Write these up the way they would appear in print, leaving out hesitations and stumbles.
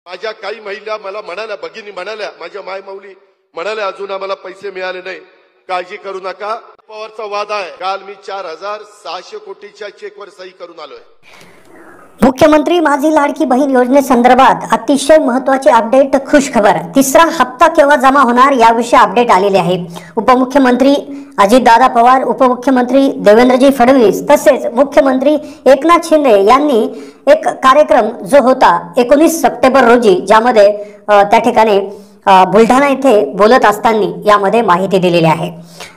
माझ्या काही महिला मला म्हणाल्या, भगिनी म्हणाल्या, माझ्या मायमाऊली म्हणाल्या, अजून आम्हाला पैसे मिळाले नाही, काळजी करू नका. पवारचा वाद आहे. काल मी 4,600 कोटीच्या चेकवर सही करून आलोय. मुख्यमंत्री माझी लाडकी बहीण योजनेसंदर्भात अतिशय महत्त्वाची अपडेट, खुशखबर. तिसरा हप्ता केव्हा जमा होणार याविषयी अपडेट आलेले आहे. उपमुख्यमंत्री अजितदादा पवार, उपमुख्यमंत्री देवेंद्रजी फडणवीस तसेच मुख्यमंत्री एकनाथ शिंदे यांनी एक कार्यक्रम जो होता 19 सप्टेंबर रोजी, ज्यामध्ये त्या ठिकाणी बुलढाणा येथे बोलत असताना यामध्ये माहिती दिलेली आहे.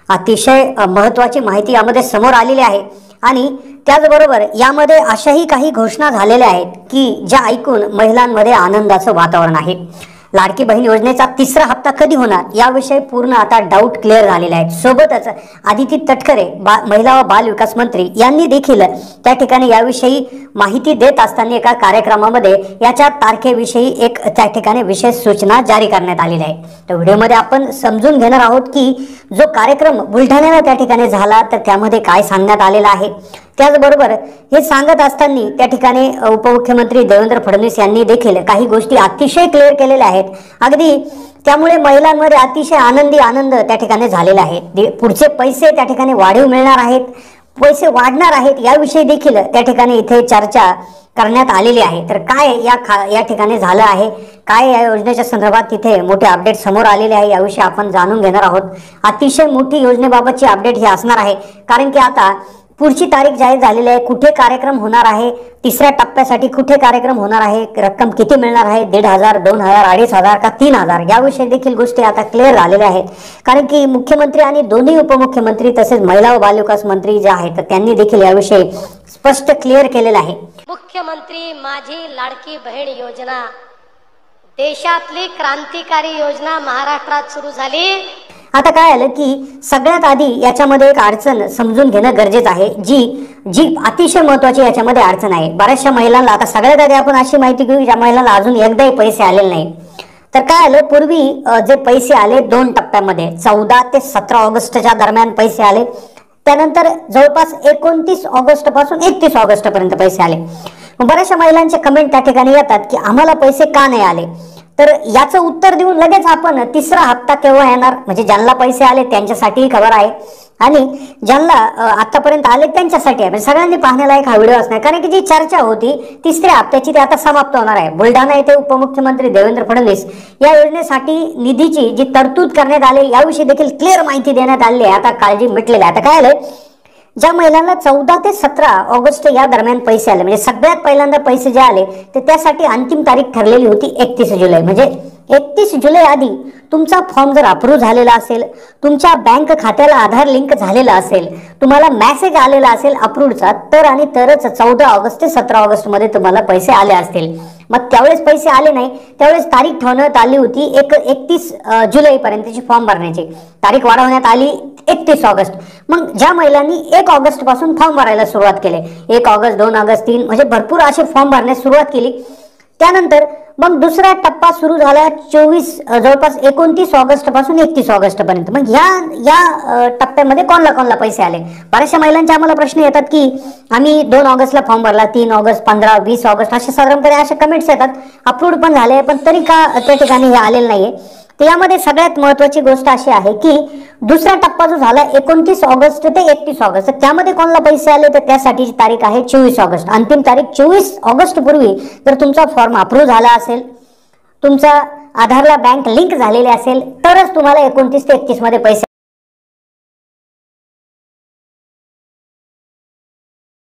अतिशय महत्त्वाची माहिती यामध्ये समोर आलेली आहे. आणि त्याचबरोबर यामध्ये अशाही काही घोषणा झालेल्या आहेत की ज्या ऐकून महिलांमध्ये आनंदाचं वातावरण आहे. लाडकी बहीण योजनेचा तिसरा हप्ता कधी होणार याविषयी पूर्ण आता डाऊट क्लिअर झालेले आहेत. सोबतच आदिती तटकरे महिला व बाल विकास मंत्री यांनी देखील त्या ठिकाणी याविषयी माहिती देत असताना एका कार्यक्रमामध्ये याच्या तारखेविषयी एक त्या ठिकाणी विशेष सूचना जारी करण्यात आलेली आहे. तर व्हिडिओमध्ये आपण समजून घेणार आहोत की जो कार्यक्रम बुलढाण्याला त्या ठिकाणी झाला तर त्यामध्ये काय सांगण्यात आलेलं आहे. त्याचबरोबर हे सांगत असताना त्या ठिकाणी उपमुख्यमंत्री देवेंद्र फडणवीस यांनी देखील काही गोष्टी अतिशय क्लिअर केलेल्या आहेत. अगदी त्यामुळे महिलांमध्ये अतिशय आनंद त्या ठिकाणी झालेला आहे. पुढचे पैसे त्या ठिकाणी वाढीव मिळणार आहेत, पैसे वाढणार आहेत याविषयी देखील त्या ठिकाणी इथे चर्चा करण्यात आलेली आहे. तर काय या ठिकाणी झालं आहे, काय या योजनेच्या संदर्भात तिथे मोठे अपडेट समोर आलेले आहे याविषयी आपण जाणून घेणार आहोत. अतिशय मोठी योजनेबाबतची अपडेट ही असणार आहे, कारण की आता पुढची तारीख जाहीर झालेली आहे. कुठे कार्यक्रम होणार आहे, तिसऱ्या टप्प्यासाठी कुठे कार्यक्रम होणार आहे, रक्कम किती मिळणार आहे, 1,500, 2,000, 2,500 का 3,000 याविषयी देखील गोष्टी आता क्लिअर झालेल्या आहेत. कारण की मुख्यमंत्री आणि दोन्ही उपमुख्यमंत्री तसेच महिला व बालविकास मंत्री जे आहेत त्यांनी देखील याविषयी स्पष्ट क्लिअर केलेलं आहे. मुख्यमंत्री माझी लाडकी बहीण योजना देशातली क्रांतिकारी योजना महाराष्ट्रात सुरू झाली. आता काय आलं की सगळ्यात आधी याच्यामध्ये एक अडचण समजून घेणं गरजेचं आहे, जी अतिशय महत्त्वाची याच्यामध्ये अडचण आहे. बऱ्याचशा महिलांना, आता सगळ्यात आधी आपण अशी माहिती घेऊ ज्या महिलांना अजून एकदाही पैसे आलेले नाही. तर काय आलं, पूर्वी जे पैसे आले 2 टप्प्यामध्ये 14 ते 17 ऑगस्टच्या दरम्यान पैसे आले. त्यानंतर जवळपास 29 ऑगस्ट पासून 31 ऑगस्ट पर्यंत पैसे आले. बऱ्याचशा महिलांचे कमेंट त्या ठिकाणी येतात की आम्हाला पैसे का नाही आले. तर याचं उत्तर देऊन लगेच आपण तिसरा हप्ता केव्हा येणार, म्हणजे ज्यांना पैसे आले त्यांच्यासाठीही खबर आहे आणि ज्यांना आतापर्यंत आले त्यांच्यासाठी आहे. म्हणजे सगळ्यांनी पाहण्यालायक हा व्हिडिओ असणार, कारण की जी चर्चा होती तिसऱ्या हप्त्याची ती आता समाप्त होणार आहे. बुलढाणा येथे उपमुख्यमंत्री देवेंद्र फडणवीस या योजनेसाठी निधीची जी तरतूद करण्यात आली याविषयी देखील क्लिअर माहिती देण्यात आली आहे. आता काळजी मिटलेली आहे. आता काय आलंय, ज्या महिलांना 14 ते 17 ऑगस्ट या दरम्यान पैसे आले, म्हणजे सगळ्यात पहिल्यांदा पैसे जे आले ते त्यासाठी अंतिम तारीख ठरलेली होती 31 जुलै. म्हणजे 31 जुलै आधी तुमचा फॉर्म जर अप्रूव्ह झालेला असेल, तुमच्या बँक खात्याला आधार लिंक झालेला असेल, तुम्हाला मेसेज आलेला असेल अप्रूव्हचा, तर आणि तरच 14 ऑगस्ट ते 17 ऑगस्ट मध्ये तुम्हाला पैसे आले असतील. मग त्यावेळेस पैसे आले नाही, त्यावेळेस तारीख ठेवण्यात आली होती 31 जुलैपर्यंतची फॉर्म भरण्याची. तारीख वाढवण्यात आली 31 ऑगस्ट. मग ज्या महिलांनी 1 ऑगस्ट पासून फॉर्म भरायला सुरुवात केले, 1 ऑगस्ट, 2 ऑगस्ट, 3 म्हणजे भरपूर असे फॉर्म भरण्यास सुरुवात केली. त्यानंतर मग दुसरा टप्पा सुरू झाला जवळपास 29 ऑगस्ट पासून 31 ऑगस्ट पर्यंत. मग या टप्प्यामध्ये कोणाला पैसे आले. बऱ्याचशा महिलांचे आम्हाला प्रश्न येतात की आम्ही 2 ऑगस्टला फॉर्म भरला, 3 ऑगस्ट, 15, 20 ऑगस्ट असे साधारणपणे असे कमेंट्स येतात. अप्रूव्ड पण झाले पण तरी का त्या ठिकाणी हे आलेलं नाहीये. तर यामध्ये सगळ्यात महत्त्वाची गोष्ट अशी आहे की दुसरा टप्पा जो झाला 29 ऑगस्ट ते 31 ऑगस्ट, त्यामध्ये कोणाला पैसे आले तर त्यासाठीची तारीख आहे 24 ऑगस्ट. अंतिम तारीख 24 ऑगस्ट पूर्वी जर तुमचा फॉर्म अप्रूव्ह झाला असेल, तुमचा आधारला बँक लिंक झालेले असेल, तरच तुम्हाला 29 ते 31 मध्ये पैसे